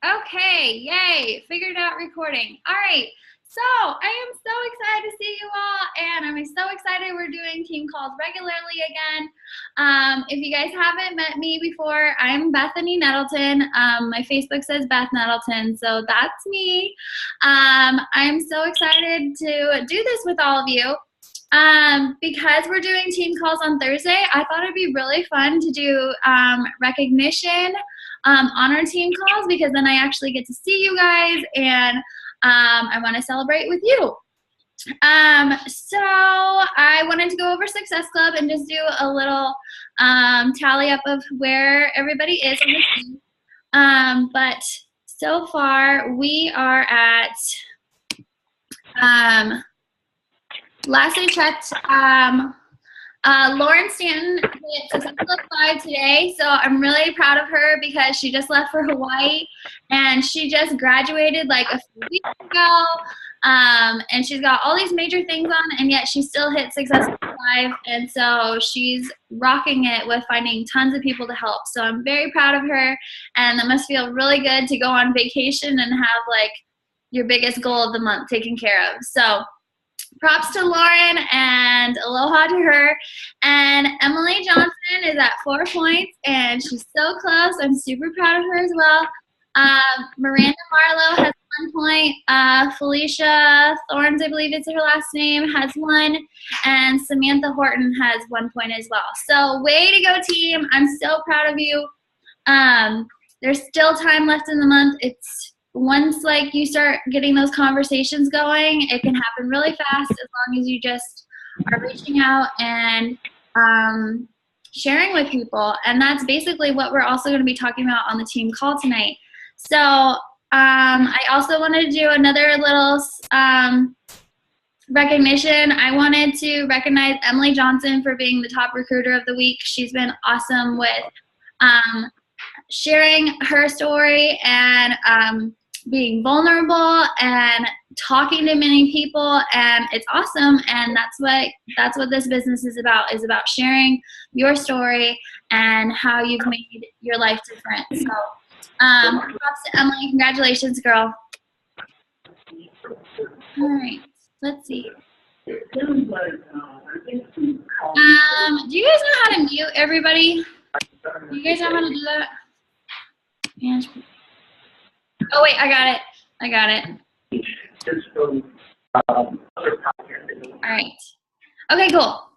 Okay, yay, figured out recording. All right, so I am so excited to see you all, and I'm so excited we're doing team calls regularly again. If you guys haven't met me before, I'm Bethany Nettleton. My Facebook says Beth Nettleton, so that's me. I'm so excited to do this with all of you. Because we're doing team calls on Thursday, I thought it'd be really fun to do recognition on our team calls, because then I actually get to see you guys, and I want to celebrate with you. So I wanted to go over Success Club and just do a little tally up of where everybody is on the team. But so far we are at, last I checked, Lauren Stanton hit Success Club 5 today, so I'm really proud of her because she just left for Hawaii, and she just graduated like a few weeks ago, and she's got all these major things on, and yet she still hit Success Club 5, and so she's rocking it with finding tons of people to help. So I'm very proud of her, and it must feel really good to go on vacation and have like your biggest goal of the month taken care of. So props to Lauren and aloha to her. And Emily Johnson is at 4 points, and she's so close. I'm super proud of her as well. Miranda Marlowe has 1 point. Felicia Thorns, I believe it's her last name, has 1. And Samantha Horton has 1 point as well. So way to go, team. I'm so proud of you. There's still time left in the month. Once like you start getting those conversations going, it can happen really fast as long as you just are reaching out and sharing with people. And that's basically what we're also going to be talking about on the team call tonight. So I also wanted to do another little recognition. I wanted to recognize Emily Johnson for being the top recruiter of the week. She's been awesome with sharing her story and being vulnerable and talking to many people, and it's awesome. And that's what this business is about sharing your story and how you've made your life different. So props to Emily. Congratulations, girl. All right, let's see. Do you guys know how to mute everybody? Do you guys know how to do that? Yeah. Oh wait, I got it. All right. Okay, cool.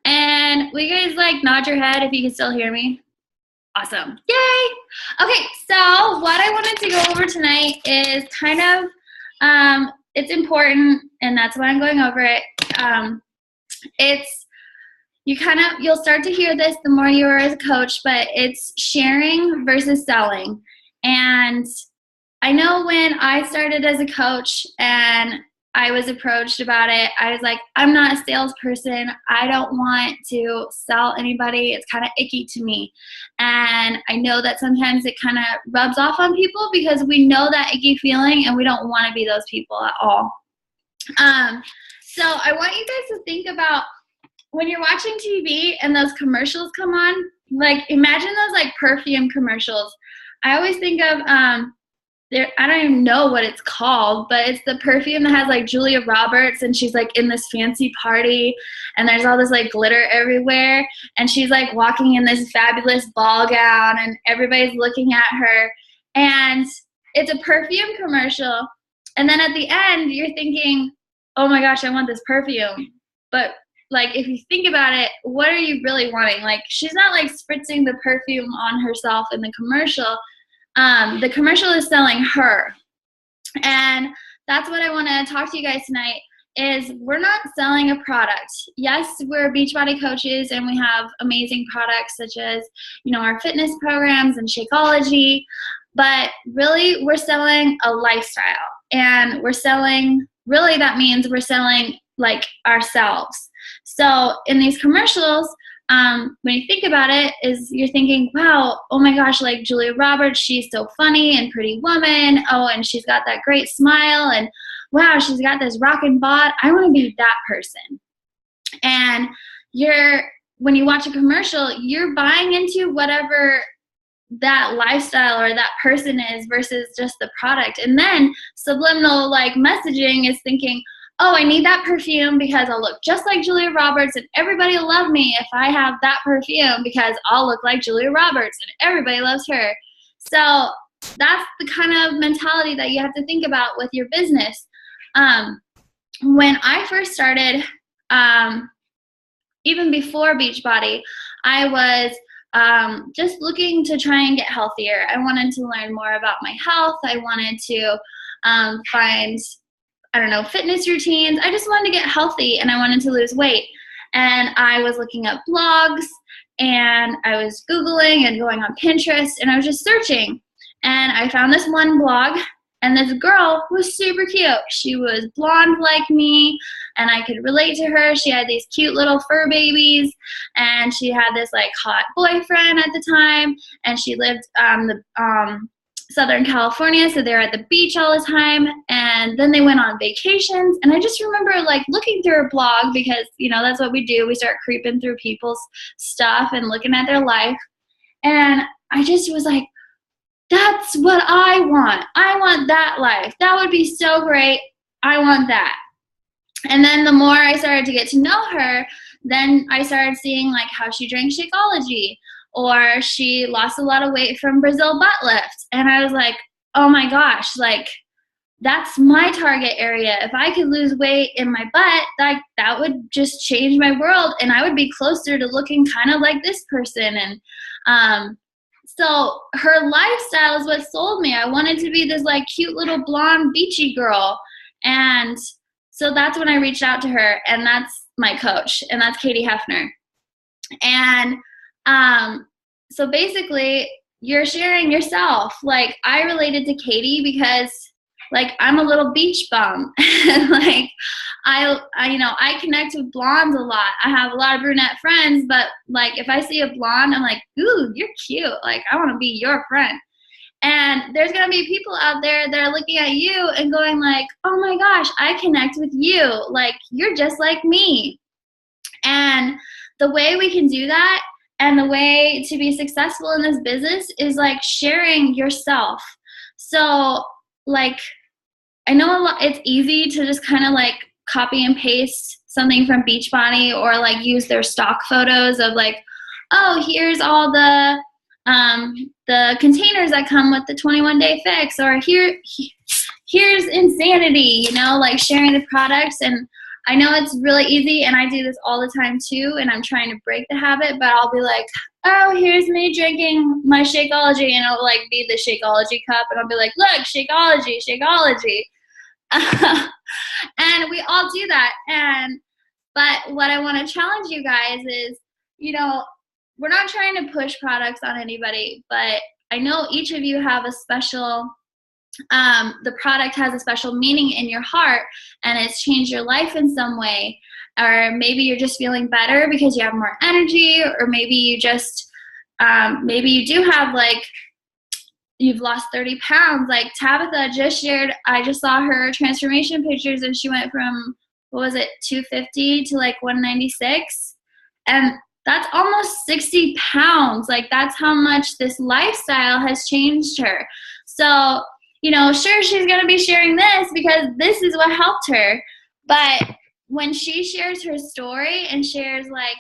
And will you guys like nod your head if you can still hear me? Awesome. Yay! Okay, so what I wanted to go over tonight is kind of, it's important, and that's why I'm going over it. You'll start to hear this the more you are as a coach, but it's sharing versus selling. And I know when I started as a coach and I was approached about it, I was like, I'm not a salesperson. I don't want to sell anybody. It's kind of icky to me. And I know that sometimes it kind of rubs off on people because we know that icky feeling and we don't want to be those people at all. So I want you guys to think about when you're watching TV and those commercials come on, like imagine those like perfume commercials. I always think of, I don't even know what it's called, but it's the perfume that has like Julia Roberts, and she's like in this fancy party, and there's all this like glitter everywhere, and she's like walking in this fabulous ball gown, and everybody's looking at her, and it's a perfume commercial. And then at the end, you're thinking, oh my gosh, I want this perfume. But like, if you think about it, what are you really wanting? Like, she's not like spritzing the perfume on herself in the commercial. The commercial is selling her. And that's what I want to talk to you guys tonight is we're not selling a product. Yes, we're Beachbody coaches and we have amazing products such as, our fitness programs and Shakeology, but really we're selling a lifestyle, and that means we're selling like ourselves. So in these commercials, when you think about it, you're thinking, wow, oh my gosh, like Julia Roberts, she's so funny and pretty woman. Oh, and she's got that great smile, and wow, she's got this rockin' bod. I want to be that person. And when you watch a commercial, you're buying into whatever that lifestyle or that person is versus just the product. And then subliminal like messaging is thinking, oh, I need that perfume because I'll look just like Julia Roberts and everybody will love me if I have that perfume because I'll look like Julia Roberts and everybody loves her. So that's the kind of mentality that you have to think about with your business. When I first started, even before Beachbody, I was just looking to try and get healthier. I wanted to learn more about my health. I wanted to find, I don't know, fitness routines. I just wanted to get healthy and I wanted to lose weight. And I was looking up blogs and I was Googling and going on Pinterest and I was just searching. And I found this one blog and this girl was super cute. She was blonde like me and I could relate to her. She had these cute little fur babies and she had this like hot boyfriend at the time and she lived Southern California, so they were at the beach all the time, and then they went on vacations, and I just remember like looking through her blog because, you know, that's what we do. We start creeping through people's stuff and looking at their life, and I just was like, that's what I want. I want that life. That would be so great. I want that. And then the more I started to get to know her, then I started seeing like how she drank Shakeology, or she lost a lot of weight from Brazil butt lift. And I was like, oh my gosh, like that's my target area. If I could lose weight in my butt, that would just change my world and I would be closer to looking kind of like this person. And so her lifestyle is what sold me. I wanted to be this like cute little blonde beachy girl. And so that's when I reached out to her, and that's my coach, and that's Katie Hefner. And so basically you're sharing yourself. Like I related to Katie because like I'm a little beach bum and like I you know, I connect with blondes a lot. I have a lot of brunette friends, but like if I see a blonde, I'm like, ooh, you're cute. Like I want to be your friend. And there's going to be people out there that are looking at you and going like, oh my gosh, I connect with you. Like you're just like me. And the way we can do that and the way to be successful in this business is like sharing yourself. So like, I know it's easy to just kind of like copy and paste something from Beachbody or like use their stock photos of like, oh, here's all the containers that come with the 21-day fix, or here's Insanity, you know, like sharing the products. And I know it's really easy, and I do this all the time too, and I'm trying to break the habit, but I'll be like, oh, here's me drinking my Shakeology, and it'll like be the Shakeology cup, and I'll be like, look, Shakeology, Shakeology. And we all do that. But what I want to challenge you guys is, you know, we're not trying to push products on anybody, but I know each of you have a special, the product has a special meaning in your heart and it's changed your life in some way. Or maybe you're just feeling better because you have more energy, or maybe you just, maybe you do have like, you've lost 30 pounds. Like Tabitha just shared, I just saw her transformation pictures and she went from, what was it, 250 to like 196. And that's almost 60 pounds. Like that's how much this lifestyle has changed her. So, you know, sure, she's going to be sharing this because this is what helped her. But when she shares her story and shares like,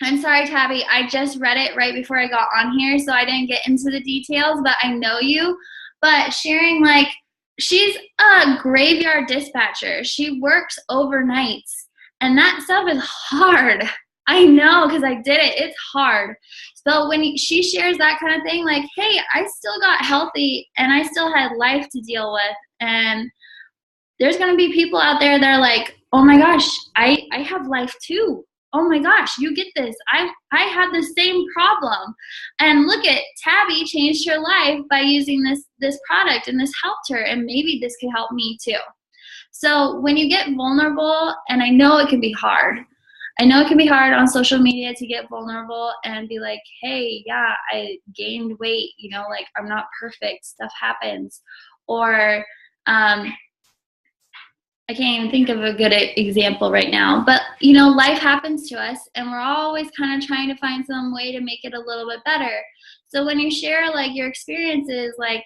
I'm sorry, Tabby, I just read it right before I got on here, so I didn't get into the details, but I know you. But sharing, like, she's a graveyard dispatcher. She works overnights, and that stuff is hard. I know because I did it. It's hard. So when she shares that kind of thing, like, hey, I still got healthy, and I still had life to deal with, and there's going to be people out there that are like, oh my gosh, I have life too. Oh my gosh, you get this. I have the same problem. And look at Tabby changed her life by using this product, and this helped her, and maybe this could help me too. So when you get vulnerable, and I know it can be hard. I know it can be hard on social media to get vulnerable and be like, hey, yeah, I gained weight, you know, like I'm not perfect, stuff happens. Or I can't even think of a good example right now, but you know, life happens to us and we're always kind of trying to find some way to make it a little bit better. So when you share like your experiences, like,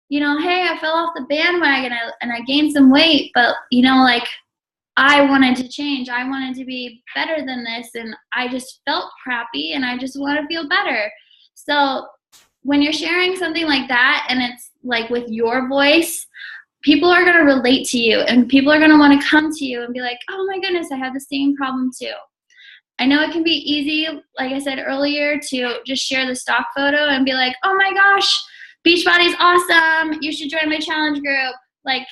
you know, hey, I fell off the bandwagon and I gained some weight, but you know, like I wanted to change. I wanted to be better than this and I just felt crappy and I just want to feel better. So when you're sharing something like that and it's like with your voice, people are going to relate to you and people are going to want to come to you and be like, oh my goodness, I have the same problem too. I know it can be easy, like I said earlier, to just share the stock photo and be like, oh my gosh, Beachbody's awesome. You should join my challenge group. Like,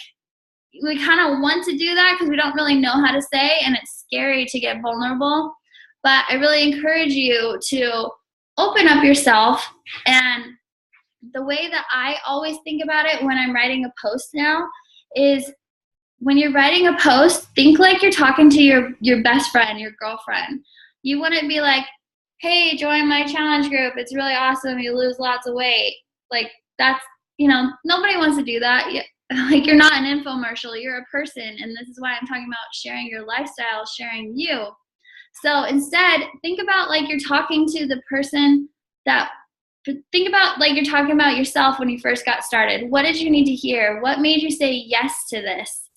we kind of want to do that because we don't really know how to say, and it's scary to get vulnerable. But I really encourage you to open up yourself. And the way that I always think about it when I'm writing a post now is when you're writing a post, think like you're talking to your best friend, your girlfriend. You wouldn't be like, hey, join my challenge group. It's really awesome. You lose lots of weight. Like, that's, you know, nobody wants to do that. Like, you're not an infomercial. You're a person. And this is why I'm talking about sharing your lifestyle, sharing you. So instead, think about like you're talking to the person that, think about like you're talking about yourself when you first got started. What did you need to hear? What made you say yes to this?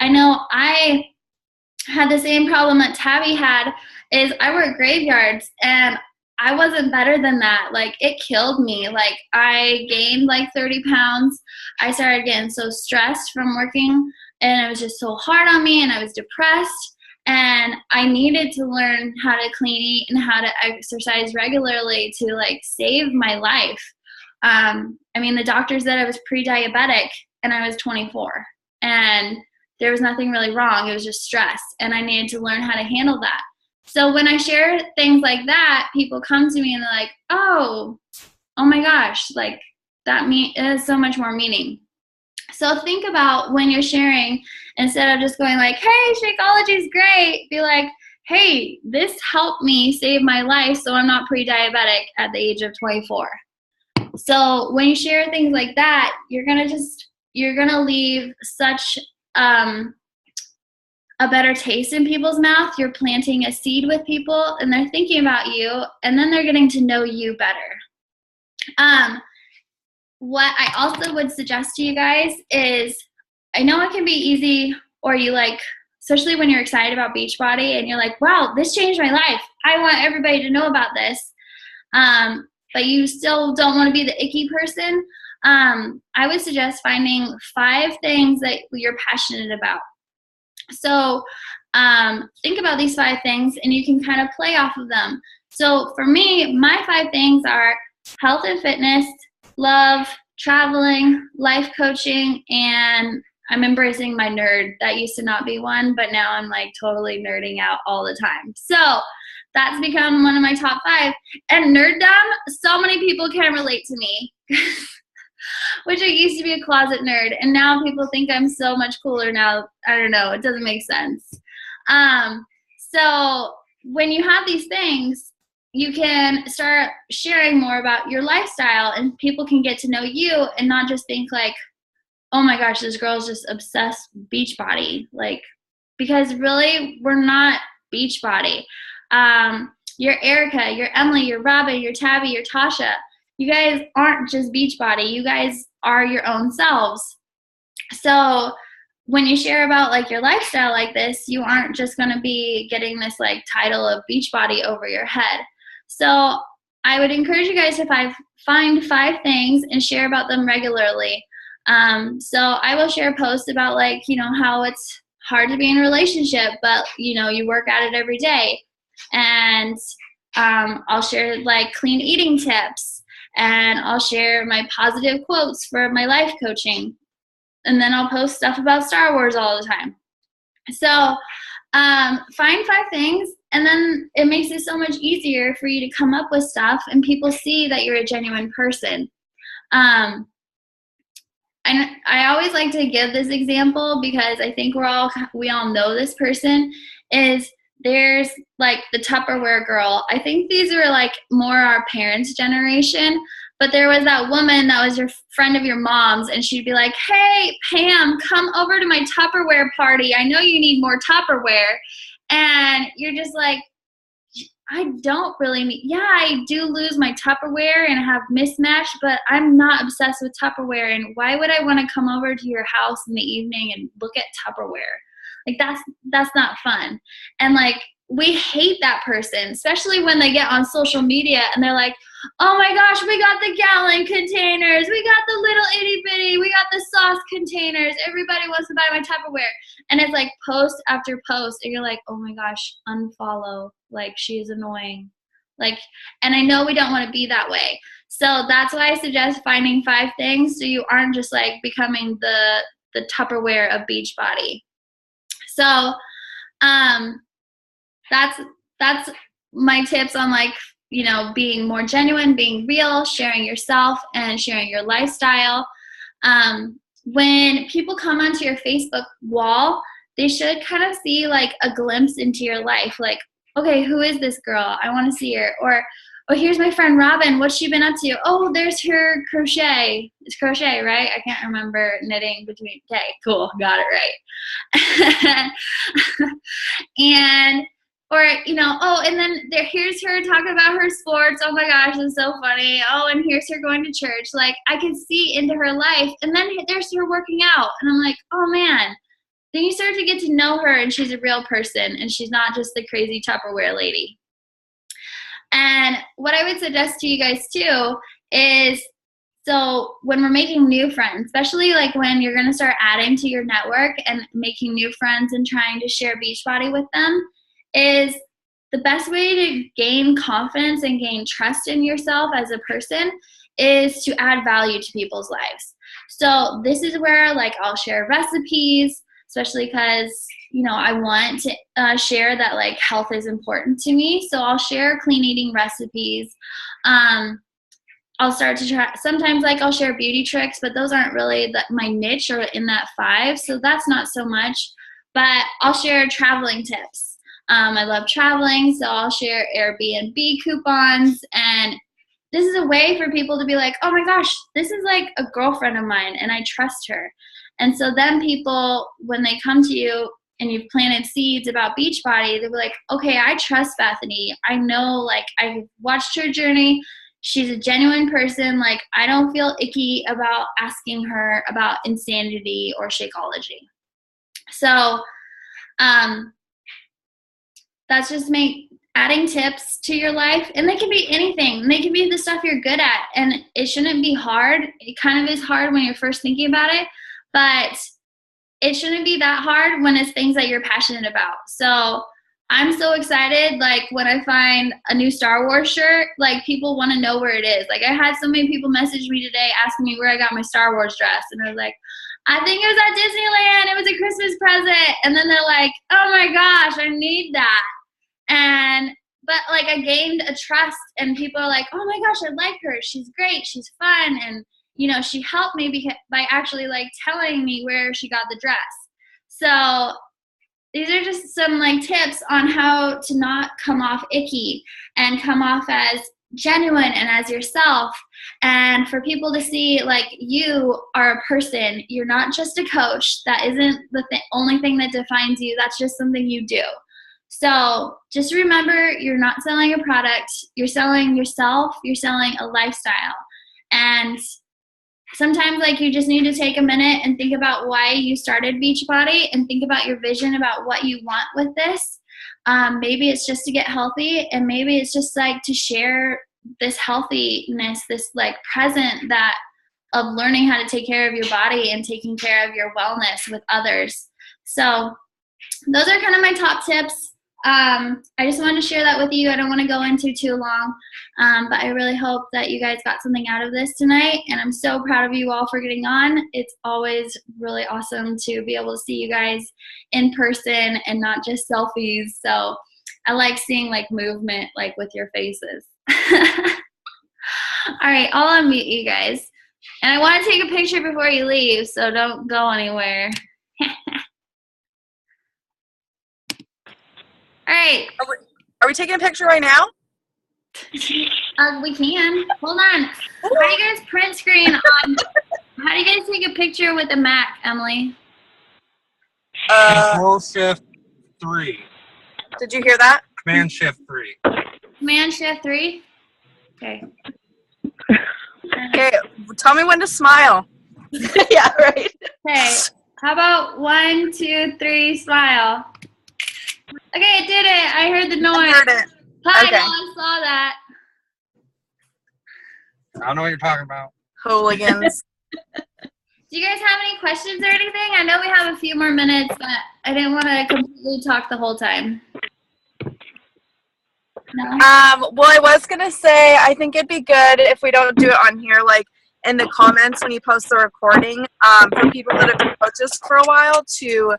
I know I had the same problem that Tabby had, is I work graveyards and I wasn't better than that. Like, it killed me. Like, I gained like 30 pounds. I started getting so stressed from working and it was just so hard on me and I was depressed. And I needed to learn how to clean eat and how to exercise regularly to like save my life. I mean, the doctor said I was pre-diabetic and I was 24 and there was nothing really wrong. It was just stress and I needed to learn how to handle that. So when I share things like that, people come to me and they're like, oh my gosh, like it has so much more meaning. So think about when you're sharing, instead of just going like, hey, Shakeology is great, be like, hey, this helped me save my life so I'm not pre-diabetic at the age of 24. So when you share things like that, you're gonna leave such a better taste in people's mouth. You're planting a seed with people and they're thinking about you and then they're getting to know you better. What I also would suggest to you guys is, I know it can be easy, or you like, especially when you're excited about Beachbody and you're like, wow, this changed my life. I want everybody to know about this. But you still don't want to be the icky person. I would suggest finding 5 things that you're passionate about. So think about these 5 things and you can kind of play off of them. So for me, my 5 things are health and fitness, love, traveling, life coaching, and I'm embracing my nerd. That used to not be one, but now I'm like totally nerding out all the time. So that's become one of my top 5. And nerddom, so many people can relate to me. Which I used to be a closet nerd, and now people think I'm so much cooler now. I don't know. It doesn't make sense. So when you have these things, you can start sharing more about your lifestyle and people can get to know you and not just think like, oh my gosh, this girl's just obsessed with Beachbody. Like, because really we're not Beachbody. You're Erica, you're Emily, you're Robin, you're Tabby, you're Tasha. You guys aren't just Beachbody. You guys are your own selves. So when you share about like your lifestyle like this, you aren't just going to be getting this like title of Beachbody over your head. So I would encourage you guys to find 5 things and share about them regularly. So I will share posts about like, you know, how it's hard to be in a relationship, but you know, you work at it every day. And I'll share like clean eating tips, and I'll share my positive quotes for my life coaching. And then I'll post stuff about Star Wars all the time. So find 5 things, and then it makes it so much easier for you to come up with stuff and people see that you're a genuine person. And I always like to give this example because I think we all know this person. Is there's like the Tupperware girl. I think these are like more our parents' generation. But there was that woman that was your friend of your mom's, and she'd be like, hey, Pam, come over to my Tupperware party. I know you need more Tupperware. And you're just like, I don't really need, yeah, I do lose my Tupperware and have mismatched, but I'm not obsessed with Tupperware. And why would I want to come over to your house in the evening and look at Tupperware? Like, that's not fun. And like, we hate that person, especially when they get on social media and they're like, oh my gosh, we got the gallon containers, we got the little itty bitty, we got the sauce containers, everybody wants to buy my Tupperware. And it's like post after post, and you're like, oh my gosh, unfollow, like, she's annoying. Like, and I know we don't want to be that way. So that's why I suggest finding 5 things so you aren't just like becoming the Tupperware of Beachbody. So that's my tips on, like, you know, being more genuine, being real, sharing yourself, and sharing your lifestyle. When people come onto your Facebook wall, they should kind of see like a glimpse into your life. Like, okay, who is this girl? I want to see her. Or, oh, here's my friend Robin. What's she been up to? Oh, there's her crochet. It's crochet, right? I can't remember knitting between. Okay, cool. Got it right. And, or, you know, oh, and then here's her talking about her sports. Oh my gosh, it's so funny. Oh, and here's her going to church. Like, I can see into her life. And then there's her working out. And I'm like, oh man. Then you start to get to know her, and she's a real person, and she's not just the crazy Tupperware lady. And what I would suggest to you guys too is, so when we're making new friends, especially like when you're going to start adding to your network and making new friends and trying to share Beachbody with them, is the best way to gain confidence and gain trust in yourself as a person is to add value to people's lives. So this is where, like, I'll share recipes, especially because, you know, I want to share that, like, health is important to me. So I'll share clean eating recipes. I'll start to try, sometimes like I'll share beauty tricks, but those aren't really my niche or in that 5. So that's not so much, but I'll share traveling tips. I love traveling, so I'll share Airbnb coupons, and this is a way for people to be like, oh my gosh, this is like a girlfriend of mine and I trust her. And so then people, when they come to you and you've planted seeds about Beachbody, they'll be like, okay, I trust Bethany. I know, like, I've watched her journey. She's a genuine person. Like, I don't feel icky about asking her about Insanity or Shakeology. So that's just adding tips to your life, and they can be anything. They can be the stuff you're good at, and it shouldn't be hard. It kind of is hard when you're first thinking about it, but it shouldn't be that hard when it's things that you're passionate about. So I'm so excited, like, when I find a new Star Wars shirt, like, people want to know where it is. Like, I had so many people message me today asking me where I got my Star Wars dress, and I was like, I think it was at Disneyland. It was a Christmas present. And then they're like, oh my gosh, I need that. But like, I gained a trust, and people are like, oh my gosh, I like her. She's great. She's fun. And, you know, she helped me by actually like telling me where she got the dress. So these are just some like tips on how to not come off icky and come off as genuine and as yourself, and for people to see, like, you are a person. You're not just a coach. That isn't the only thing that defines you. That's just something you do. So just remember, you're not selling a product. You're selling yourself. You're selling a lifestyle. And sometimes, like, you just need to take a minute and think about why you started Beachbody, and think about your vision about what you want with this. Maybe it's just to get healthy, and maybe it's just like to share this healthiness, this like present that of learning how to take care of your body and taking care of your wellness with others. So those are kind of my top tips. I just wanted to share that with you. I don't want to go into too long, but I really hope that you guys got something out of this tonight, and I'm so proud of you all for getting on. It's always really awesome to be able to see you guys in person and not just selfies. So I like seeing like movement, like with your faces. All right, I'll unmute you guys, and I want to take a picture before you leave, so don't go anywhere. All right. Are we taking a picture right now? We can. Hold on. How do you guys print screen on? How do you guys take a picture with a Mac, Emily? Control Shift 3. Did you hear that? Command Shift 3. Command Shift 3. Okay. Okay, tell me when to smile. Yeah, right. Okay. How about 1, 2, 3, smile. Okay, it did it. I heard the noise. I heard it. Hi, Okay. I saw that. I don't know what you're talking about. Hooligans. Do you guys have any questions or anything? I know we have a few more minutes, but I didn't want to completely talk the whole time. No? Well, I was going to say, I think it'd be good if we don't do it on here, like in the comments when you post the recording, for people that have been coaches for a while to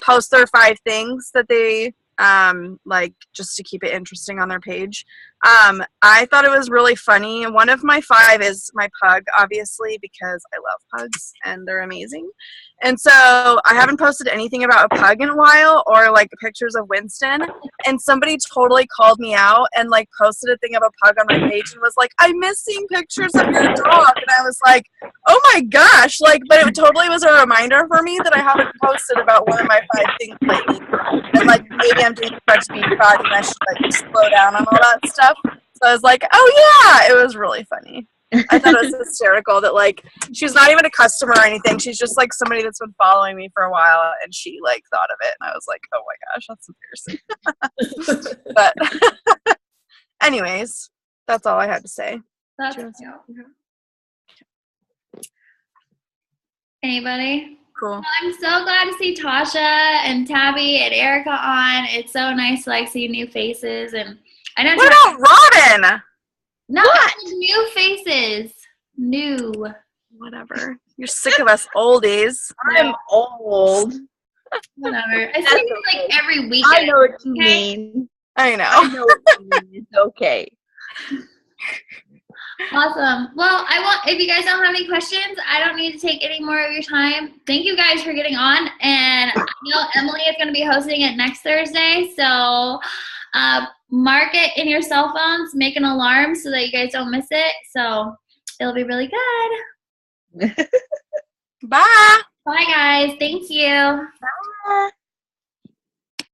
post their 5 things that they like, just to keep it interesting on their page. I thought it was really funny. One of my 5 is my pug, obviously, because I love pugs and they're amazing. And so I haven't posted anything about a pug in a while, or like pictures of Winston. And somebody totally called me out and like posted a thing of a pug on my page and was like, "I miss seeing pictures of your dog." And I was like, oh my gosh, like, but it totally was a reminder for me that I haven't posted about one of my 5 things lately. And like, maybe I'm doing French beef party and I should like slow down on all that stuff. So I was like, oh yeah, it was really funny. I thought it was hysterical that like, she's not even a customer or anything. She's just like somebody that's been following me for a while, and she like thought of it. And I was like, oh my gosh, that's embarrassing. But anyways, that's all I had to say. That's cute. Anybody? Cool. Well, I'm so glad to see Tasha and Tabby and Erica on. It's so nice to like see new faces, and I know. What about Robin? No, What? new faces. New. Whatever. You're sick of us oldies. I'm old. Whatever. I see you like every weekend. I know what you okay? mean. I know. I know what you mean. It's okay. Awesome. Well, I won't. If you guys don't have any questions, I don't need to take any more of your time. Thank you guys for getting on. And I know Emily is going to be hosting it next Thursday, so mark it in your cell phones, make an alarm so that you guys don't miss it. So it'll be really good. Bye. Bye, guys. Thank you. Bye.